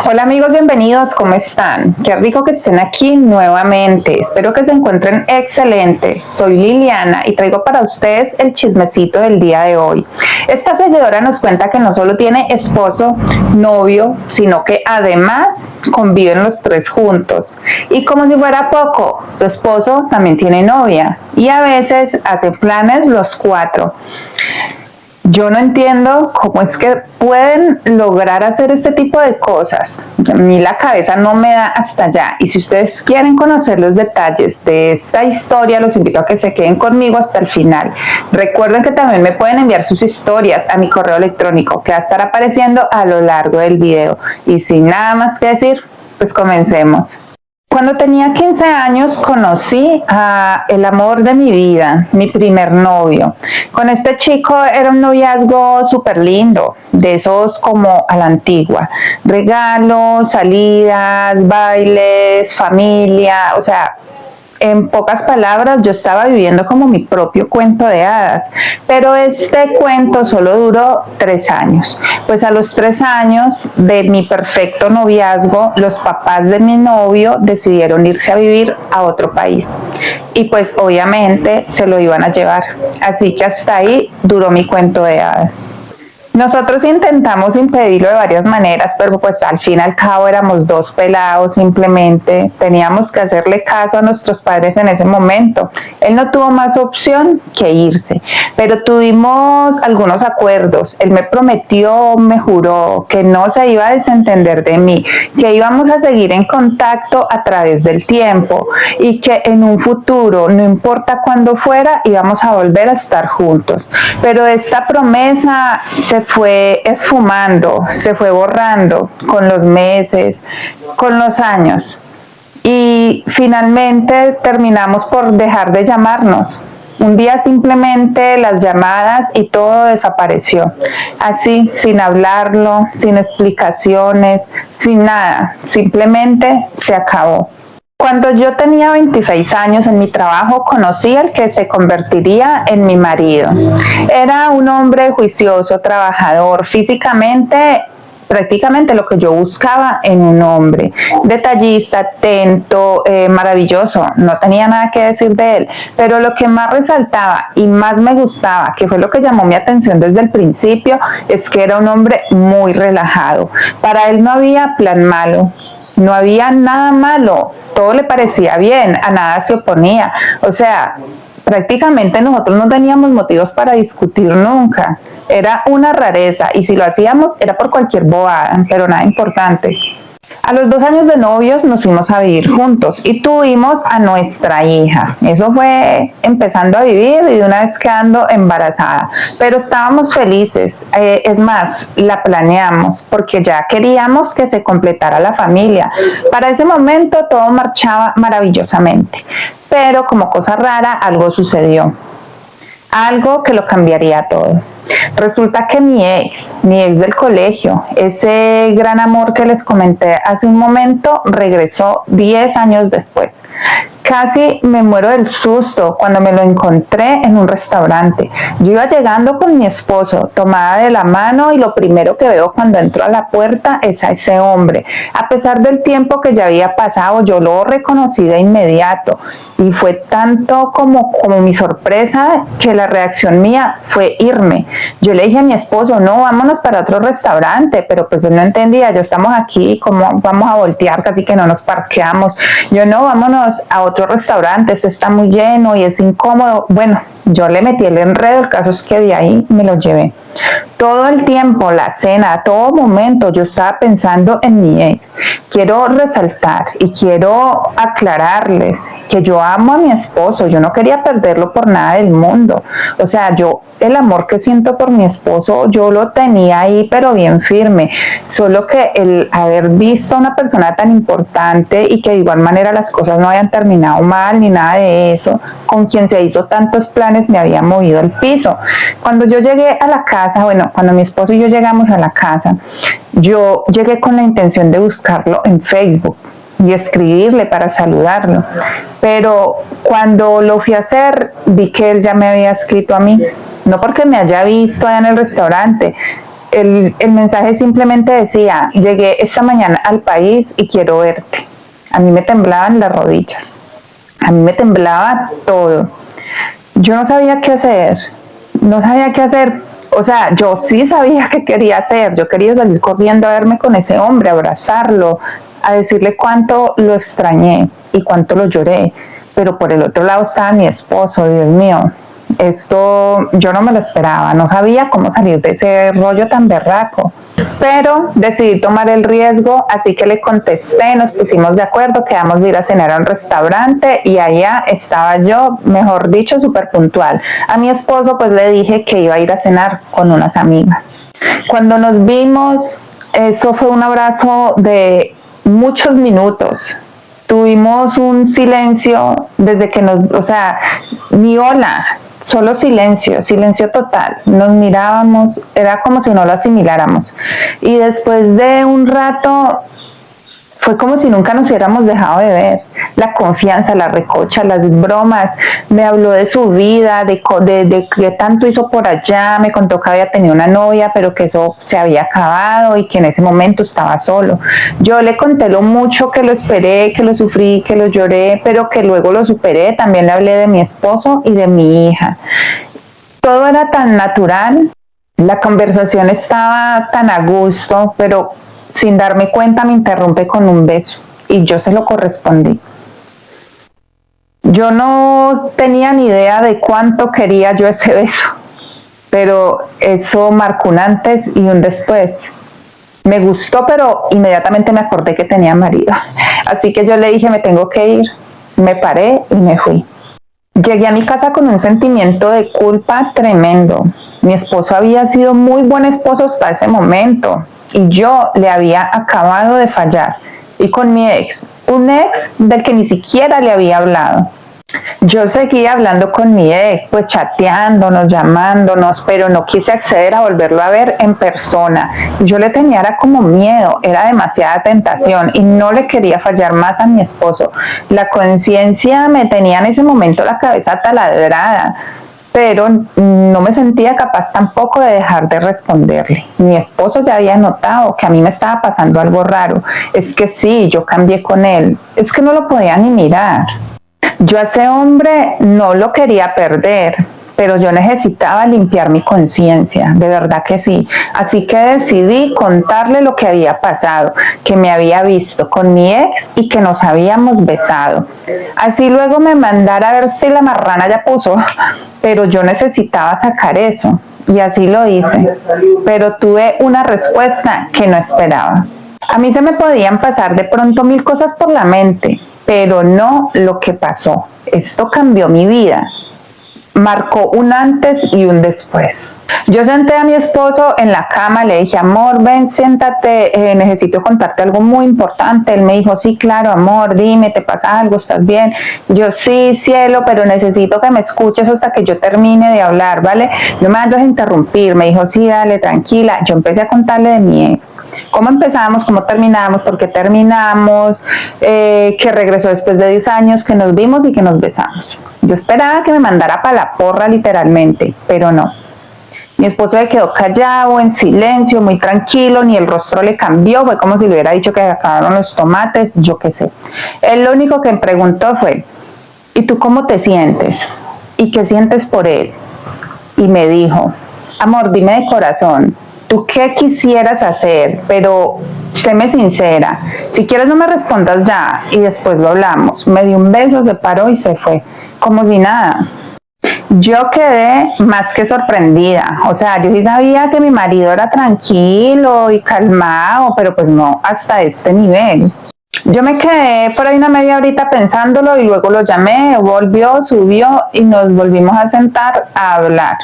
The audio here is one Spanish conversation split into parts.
Hola amigos, bienvenidos, ¿cómo están? Qué rico que estén aquí nuevamente, espero que se encuentren excelente. Soy Liliana y traigo para ustedes el chismecito del día de hoy. Esta seguidora nos cuenta que no solo tiene esposo, novio, sino que además conviven los tres juntos. Y como si fuera poco, su esposo también tiene novia y a veces hace planes los cuatro. Yo no entiendo cómo es que pueden lograr hacer este tipo de cosas. A mí la cabeza no me da hasta allá. Y si ustedes quieren conocer los detalles de esta historia, los invito a que se queden conmigo hasta el final. Recuerden que también me pueden enviar sus historias a mi correo electrónico que va a estar apareciendo a lo largo del video. Y sin nada más que decir, pues comencemos. Cuando tenía 15 años conocí el amor de mi vida, mi primer novio. Con este chico era un noviazgo súper lindo, de esos como a la antigua. Regalos, salidas, bailes, familia, o sea, en pocas palabras, yo estaba viviendo como mi propio cuento de hadas, pero este cuento solo duró 3 años. Pues a los 3 años de mi perfecto noviazgo, los papás de mi novio decidieron irse a vivir a otro país. Y pues obviamente se lo iban a llevar. Así que hasta ahí duró mi cuento de hadas. Nosotros intentamos impedirlo de varias maneras, pero pues al fin y al cabo éramos dos pelados, simplemente teníamos que hacerle caso a nuestros padres en ese momento. Él no tuvo más opción que irse, pero tuvimos algunos acuerdos. Él me prometió, me juró que no se iba a desentender de mí, que íbamos a seguir en contacto a través del tiempo y que en un futuro, no importa cuándo fuera, íbamos a volver a estar juntos. Pero esta promesa se fue esfumando, se fue borrando con los meses, con los años y finalmente terminamos por dejar de llamarnos. Un día simplemente las llamadas y todo desapareció, así, sin hablarlo, sin explicaciones, sin nada, simplemente se acabó. Cuando yo tenía 26 años en mi trabajo conocí al que se convertiría en mi marido. Era un hombre juicioso, trabajador, físicamente prácticamente lo que yo buscaba en un hombre, detallista, atento, maravilloso, no tenía nada que decir de él, pero lo que más resaltaba y más me gustaba, que fue lo que llamó mi atención desde el principio, es que era un hombre muy relajado. Para él no había plan malo. No había nada malo, todo le parecía bien, a nada se oponía. O sea, prácticamente nosotros no teníamos motivos para discutir nunca. Era una rareza y si lo hacíamos era por cualquier bobada, pero nada importante. A los 2 años de novios nos fuimos a vivir juntos y tuvimos a nuestra hija. Eso fue empezando a vivir y de una vez quedando embarazada. Pero estábamos felices. Es más, la planeamos porque ya queríamos que se completara la familia. Para ese momento todo marchaba maravillosamente. Pero como cosa rara, algo sucedió. Algo que lo cambiaría todo. Resulta que mi ex del colegio, ese gran amor que les comenté hace un momento, regresó 10 años después. Casi me muero del susto cuando me lo encontré en un restaurante. Yo iba llegando con mi esposo, tomada de la mano, y lo primero que veo cuando entro a la puerta es a ese hombre. A pesar del tiempo que ya había pasado, yo lo reconocí de inmediato. Y fue tanto como mi sorpresa que la reacción mía fue irme. Yo le dije a mi esposo, no, vámonos para otro restaurante, pero pues él no entendía, ya estamos aquí, ¿cómo vamos a voltear? Casi que no nos parqueamos. Yo, no, vámonos a otro restaurante, este está muy lleno y es incómodo. Bueno, yo le metí el enredo, el caso es que de ahí me lo llevé. Todo el tiempo, la cena, a todo momento yo estaba pensando en mi ex. Quiero resaltar y quiero aclararles que yo amo a mi esposo, yo no quería perderlo por nada del mundo. O sea, el amor que siento por mi esposo, yo lo tenía ahí, pero bien firme. Solo que el haber visto a una persona tan importante y que de igual manera las cosas no habían terminado mal ni nada de eso, con quien se hizo tantos planes, me había movido el piso. Cuando yo llegué a la casa, cuando mi esposo y yo llegamos a la casa, yo llegué con la intención de buscarlo en Facebook y escribirle para saludarlo, pero cuando lo fui a hacer vi que él ya me había escrito a mí, no porque me haya visto allá en el restaurante, El mensaje simplemente decía: llegué esta mañana al país y quiero verte. A mí me temblaban las rodillas, a mí me temblaba todo. Yo no sabía qué hacer, no sabía qué hacer. O sea, yo sí sabía qué quería hacer. Yo quería salir corriendo a verme con ese hombre, a abrazarlo, a decirle cuánto lo extrañé y cuánto lo lloré. Pero por el otro lado estaba mi esposo. Dios mío, esto yo no me lo esperaba, no sabía cómo salir de ese rollo tan berraco. Pero decidí tomar el riesgo, así que le contesté, nos pusimos de acuerdo, quedamos de ir a cenar a un restaurante y allá estaba yo, mejor dicho, súper puntual. A mi esposo pues le dije que iba a ir a cenar con unas amigas. Cuando nos vimos, eso fue un abrazo de muchos minutos. Tuvimos un silencio desde que o sea, ni hola, solo silencio, silencio total. Nos mirábamos, era como si no lo asimiláramos. Y después de un rato, fue como si nunca nos hubiéramos dejado de ver. La confianza, la recocha, las bromas. Me habló de su vida, de qué tanto hizo por allá. Me contó que había tenido una novia, pero que eso se había acabado y que en ese momento estaba solo. Yo le conté lo mucho que lo esperé, que lo sufrí, que lo lloré, pero que luego lo superé. También le hablé de mi esposo y de mi hija. Todo era tan natural. La conversación estaba tan a gusto, pero sin darme cuenta me interrumpe con un beso y yo se lo correspondí. Yo no tenía ni idea de cuánto quería yo ese beso, pero eso marcó un antes y un después. Me gustó, pero inmediatamente me acordé que tenía marido. Así que yo le dije: me tengo que ir. Me paré y me fui. Llegué a mi casa con un sentimiento de culpa tremendo. Mi esposo había sido muy buen esposo hasta ese momento y yo le había acabado de fallar. Y con mi ex, un ex del que ni siquiera le había hablado. Yo seguía hablando con mi ex, pues chateándonos, llamándonos, pero no quise acceder a volverlo a ver en persona. Yo le tenía era como miedo, era demasiada tentación y no le quería fallar más a mi esposo. La conciencia me tenía en ese momento la cabeza taladrada, pero no me sentía capaz tampoco de dejar de responderle. Mi esposo ya había notado que a mí me estaba pasando algo raro. Es que sí, yo cambié con él. Es que no lo podía ni mirar. Yo a ese hombre no lo quería perder, pero yo necesitaba limpiar mi conciencia, de verdad que sí. Así que decidí contarle lo que había pasado, que me había visto con mi ex y que nos habíamos besado. Así luego me mandara a ver si la marrana ya puso, pero yo necesitaba sacar eso y así lo hice. Pero tuve una respuesta que no esperaba. A mí se me podían pasar de pronto mil cosas por la mente, pero no lo que pasó. Esto cambió mi vida. Marcó un antes y un después. Yo senté a mi esposo en la cama, le dije: amor, ven, siéntate, necesito contarte algo muy importante. Él me dijo: sí, claro, amor, dime, ¿te pasa algo? ¿Estás bien? Yo: sí, cielo, pero necesito que me escuches hasta que yo termine de hablar, ¿vale? No me vayas a interrumpir. Me dijo: sí, dale, tranquila. Yo empecé a contarle de mi ex. ¿Cómo empezamos? ¿Cómo terminamos? ¿Por qué terminamos? Que regresó después de 10 años, que nos vimos y que nos besamos. Yo esperaba que me mandara para la porra literalmente, pero no. Mi esposo se quedó callado, en silencio, muy tranquilo, ni el rostro le cambió, fue como si le hubiera dicho que se acabaron los tomates, yo qué sé. Él lo único que me preguntó fue: ¿y tú cómo te sientes? ¿Y qué sientes por él? Y me dijo: amor, dime de corazón, ¿tú qué quisieras hacer? Pero séme sincera, si quieres no me respondas ya y después lo hablamos. Me dio un beso, se paró y se fue, como si nada. Yo quedé más que sorprendida, o sea, yo sí sabía que mi marido era tranquilo y calmado, pero pues no hasta este nivel. Yo me quedé por ahí una media horita pensándolo y luego lo llamé, volvió, subió y nos volvimos a sentar a hablar.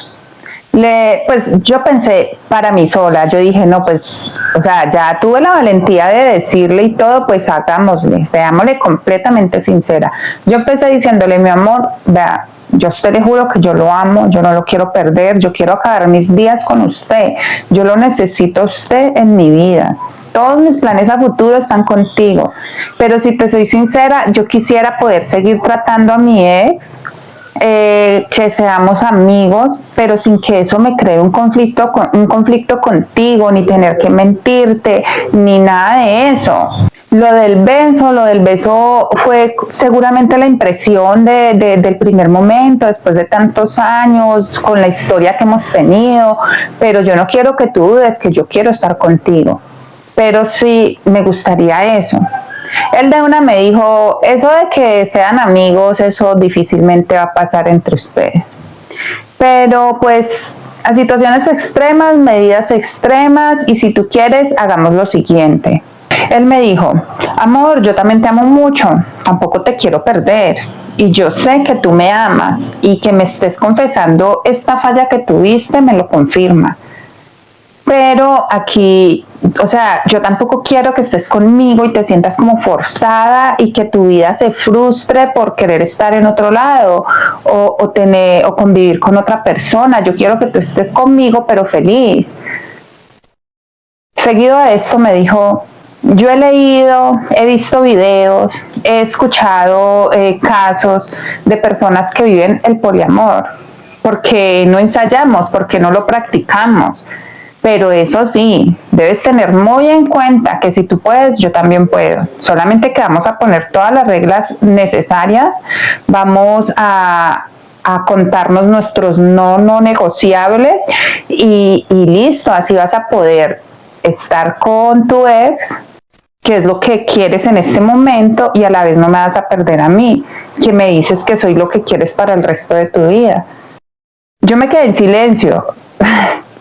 Pues yo pensé para mí sola, yo dije: no, pues, o sea, ya tuve la valentía de decirle y todo, pues hagámosle, seámosle completamente sincera. Yo empecé diciéndole: mi amor, vea, yo a usted le juro que yo lo amo, yo no lo quiero perder, yo quiero acabar mis días con usted, yo lo necesito a usted en mi vida. Todos mis planes a futuro están contigo, pero si te soy sincera, yo quisiera poder seguir tratando a mi ex que seamos amigos, pero sin que eso me cree un conflicto contigo, ni tener que mentirte, ni nada de eso. Lo del beso fue seguramente la impresión del primer momento, después de tantos años, con la historia que hemos tenido, pero yo no quiero que tú dudes que yo quiero estar contigo, pero sí me gustaría eso. Él de una me dijo, eso de que sean amigos, eso difícilmente va a pasar entre ustedes. Pero pues a situaciones extremas, medidas extremas, y si tú quieres, hagamos lo siguiente. Él me dijo, amor, yo también te amo mucho, tampoco te quiero perder. Y yo sé que tú me amas y que me estés confesando esta falla que tuviste me lo confirma. Pero aquí, o sea, yo tampoco quiero que estés conmigo y te sientas como forzada y que tu vida se frustre por querer estar en otro lado o convivir con otra persona. Yo quiero que tú estés conmigo, pero feliz. Seguido a esto me dijo, yo he leído, he visto videos, he escuchado casos de personas que viven el poliamor. Porque no ensayamos, porque no lo practicamos. Pero eso sí, debes tener muy en cuenta que si tú puedes, yo también puedo. Solamente que vamos a poner todas las reglas necesarias, vamos a contarnos nuestros no negociables y listo, así vas a poder estar con tu ex, que es lo que quieres en este momento, y a la vez no me vas a perder a mí, que me dices que soy lo que quieres para el resto de tu vida. Yo me quedé en silencio.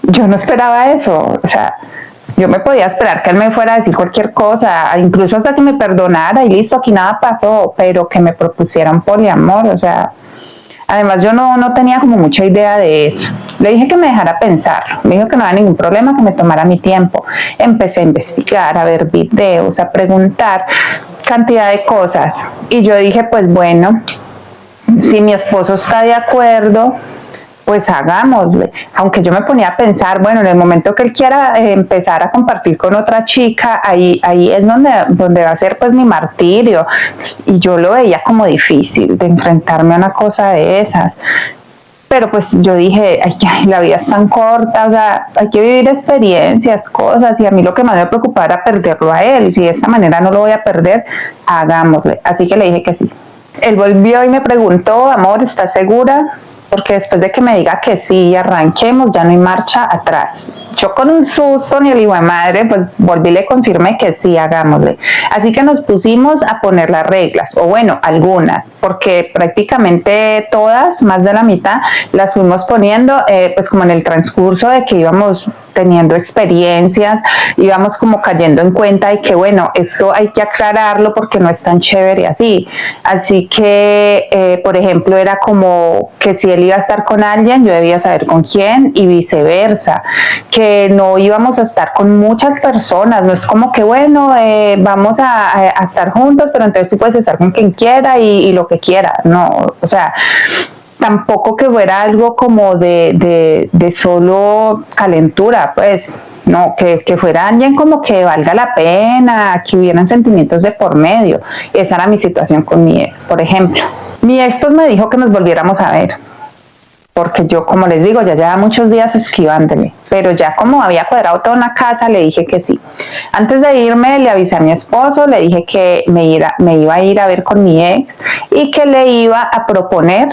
Yo no esperaba eso, o sea, yo me podía esperar que él me fuera a decir cualquier cosa, incluso hasta que me perdonara y listo, aquí nada pasó, pero que me propusiera un poliamor, o sea, además yo no tenía como mucha idea de eso. Le dije que me dejara pensar, me dijo que no había ningún problema, que me tomara mi tiempo. Empecé a investigar, a ver videos, a preguntar cantidad de cosas, y yo dije, pues bueno, si mi esposo está de acuerdo, pues hagámosle. Aunque yo me ponía a pensar, bueno, en el momento que él quiera empezar a compartir con otra chica, ahí es donde va a ser pues mi martirio. Y yo lo veía como difícil de enfrentarme a una cosa de esas. Pero pues yo dije, ay, la vida es tan corta, o sea, hay que vivir experiencias, cosas, y a mí lo que más me preocupaba era perderlo a él. Y si de esta manera no lo voy a perder, hagámosle. Así que le dije que sí. Él volvió y me preguntó, amor, ¿estás segura? Porque después de que me diga que sí y arranquemos, ya no hay marcha atrás. Yo con un susto, ni el hijo de madre, pues volví y le confirmé que sí, hagámosle. Así que nos pusimos a poner las reglas, o bueno, algunas, porque prácticamente todas, más de la mitad, las fuimos poniendo, pues como en el transcurso de que íbamos teniendo experiencias, íbamos como cayendo en cuenta de que bueno, esto hay que aclararlo porque no es tan chévere así. Así que, por ejemplo, era como que si él iba a estar con alguien, yo debía saber con quién y viceversa, que no íbamos a estar con muchas personas, no es como que bueno, vamos a estar juntos, pero entonces tú puedes estar con quien quiera y lo que quiera, no, o sea, tampoco que fuera algo como de solo calentura, pues, no, que fuera alguien como que valga la pena, que hubieran sentimientos de por medio. Esa era mi situación con mi ex, por ejemplo. Mi ex pues me dijo que nos volviéramos a ver, porque yo, como les digo, ya llevaba muchos días esquivándole, pero ya como había cuadrado toda una casa, le dije que sí. Antes de irme, le avisé a mi esposo, le dije que me iba a ir a ver con mi ex y que le iba a proponer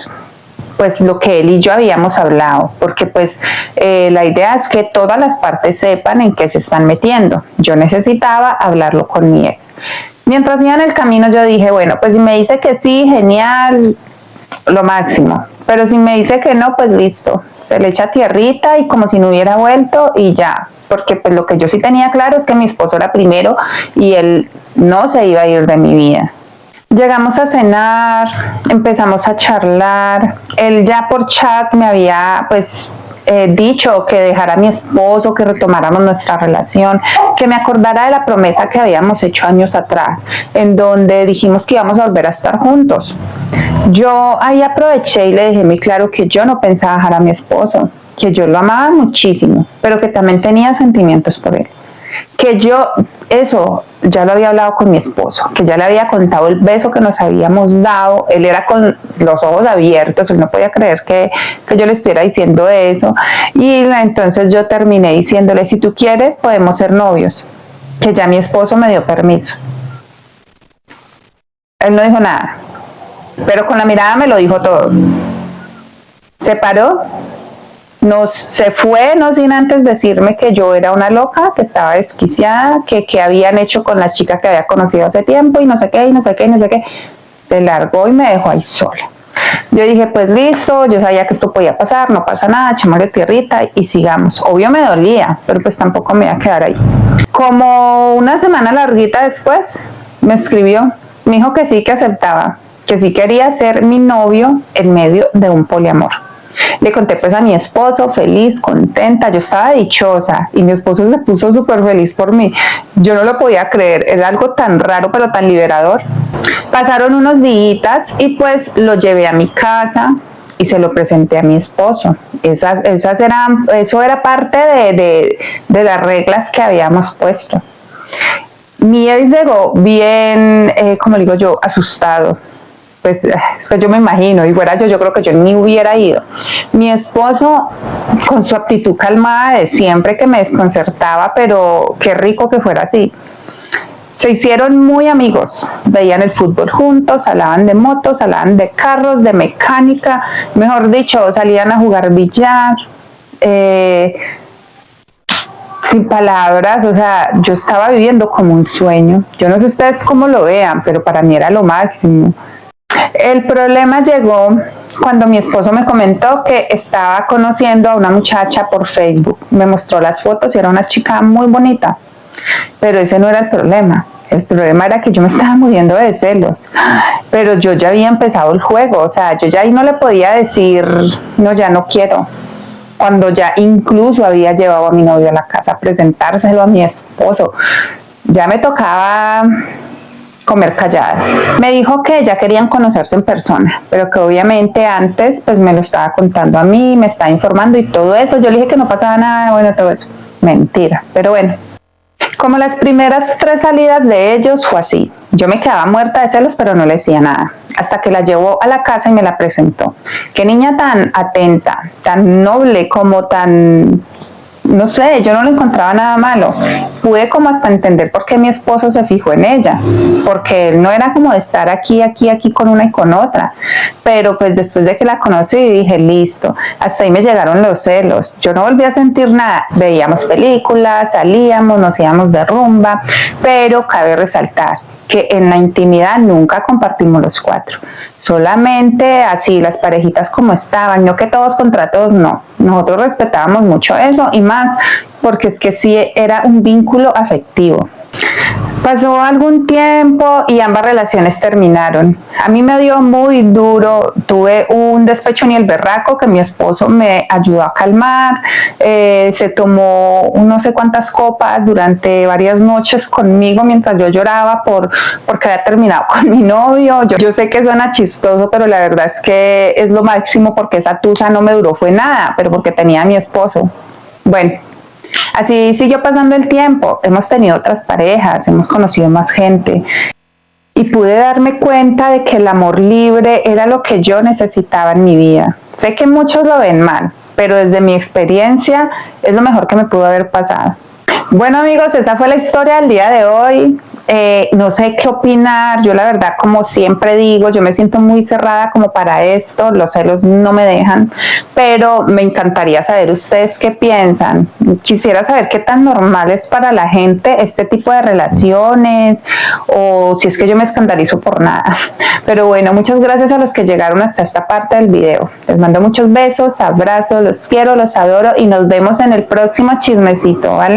pues lo que él y yo habíamos hablado, porque pues la idea es que todas las partes sepan en qué se están metiendo. Yo necesitaba hablarlo con mi ex. Mientras iba en el camino yo dije, bueno, pues si me dice que sí, genial, lo máximo, pero si me dice que no, pues listo, se le echa tierrita y como si no hubiera vuelto y ya, porque pues lo que yo sí tenía claro es que mi esposo era primero y él no se iba a ir de mi vida. Llegamos a cenar, empezamos a charlar, él ya por chat me había pues dicho que dejara a mi esposo, que retomáramos nuestra relación, que me acordara de la promesa que habíamos hecho años atrás, en donde dijimos que íbamos a volver a estar juntos. Yo ahí aproveché y le dejé muy claro que yo no pensaba dejar a mi esposo, que yo lo amaba muchísimo, pero que también tenía sentimientos por él. Que yo, eso, ya lo había hablado con mi esposo, que ya le había contado el beso que nos habíamos dado. Él era con los ojos abiertos, él no podía creer que yo le estuviera diciendo eso. Y entonces yo terminé diciéndole, si tú quieres podemos ser novios, que ya mi esposo me dio permiso. Él no dijo nada, pero con la mirada me lo dijo todo. Se paró, se fue, no sin antes decirme que yo era una loca, que estaba desquiciada, que habían hecho con la chica que había conocido hace tiempo y no sé qué, y no sé qué, y no sé qué. Se largó y me dejó ahí sola. Yo dije, pues listo, yo sabía que esto podía pasar, no pasa nada, echémosle tierrita y sigamos. Obvio me dolía, pero pues tampoco me iba a quedar ahí. Como una semana larguita después, me escribió, me dijo que sí, que aceptaba, que sí quería ser mi novio en medio de un poliamor. Le conté pues a mi esposo, feliz, contenta, yo estaba dichosa y mi esposo se puso súper feliz por mí. Yo no lo podía creer, era algo tan raro pero tan liberador. Pasaron unos días y pues lo llevé a mi casa y se lo presenté a mi esposo. Eso era parte de las reglas que habíamos puesto. Mi ex llegó bien, como digo yo, asustado. Pues yo me imagino, y fuera yo creo que yo ni hubiera ido. Mi esposo, con su actitud calmada de siempre, que me desconcertaba, pero qué rico que fuera así. Se hicieron muy amigos, veían el fútbol juntos, hablaban de motos, hablaban de carros, de mecánica, mejor dicho, salían a jugar billar, sin palabras. O sea, yo estaba viviendo como un sueño. Yo no sé ustedes cómo lo vean, pero para mí era lo máximo. El problema llegó cuando mi esposo me comentó que estaba conociendo a una muchacha por Facebook. Me mostró las fotos y era una chica muy bonita, pero ese no era el problema. El problema era que yo me estaba muriendo de celos, pero yo ya había empezado el juego. O sea, yo ya ahí no le podía decir, no, ya no quiero, cuando ya incluso había llevado a mi novio a la casa a presentárselo a mi esposo. Ya me tocaba comer callada. Me dijo que ya querían conocerse en persona, pero que obviamente antes pues me lo estaba contando a mí, me estaba informando y todo eso. Yo le dije que no pasaba nada, bueno, todo eso. Mentira, pero bueno. Como las primeras 3 salidas de ellos fue así. Yo me quedaba muerta de celos, pero no le decía nada. Hasta que la llevó a la casa y me la presentó. Qué niña tan atenta, tan noble, como tan... No sé, yo no le encontraba nada malo. Pude como hasta entender por qué mi esposo se fijó en ella, porque él no era como de estar aquí con una y con otra. Pero pues después de que la conocí dije, listo, hasta ahí me llegaron los celos. Yo no volví a sentir nada. Veíamos películas, salíamos, nos íbamos de rumba, pero cabe resaltar que en la intimidad nunca compartimos los 4. Solamente así, las parejitas como estaban, no que todos contra todos, no. Nosotros respetábamos mucho eso, y más porque es que sí era un vínculo afectivo. Pasó algún tiempo y ambas relaciones terminaron. A mí me dio muy duro, tuve un despecho ni el berraco que mi esposo me ayudó a calmar. Se tomó no sé cuántas copas durante varias noches conmigo mientras yo lloraba porque había terminado con mi novio. Yo sé que suena chistoso, pero la verdad es que es lo máximo, porque esa tusa no me duró fue nada, pero porque tenía a mi esposo. Bueno, así siguió pasando el tiempo, hemos tenido otras parejas, hemos conocido más gente y pude darme cuenta de que el amor libre era lo que yo necesitaba en mi vida. Sé que muchos lo ven mal, pero desde mi experiencia es lo mejor que me pudo haber pasado. Bueno amigos, esa fue la historia del día de hoy. No sé qué opinar. Yo la verdad, como siempre digo, yo me siento muy cerrada como para esto, los celos no me dejan, pero me encantaría saber ustedes qué piensan. Quisiera saber qué tan normal es para la gente este tipo de relaciones, o si es que yo me escandalizo por nada. Pero bueno, muchas gracias a los que llegaron hasta esta parte del video. Les mando muchos besos, abrazos, los quiero, los adoro y nos vemos en el próximo chismecito, ¿vale?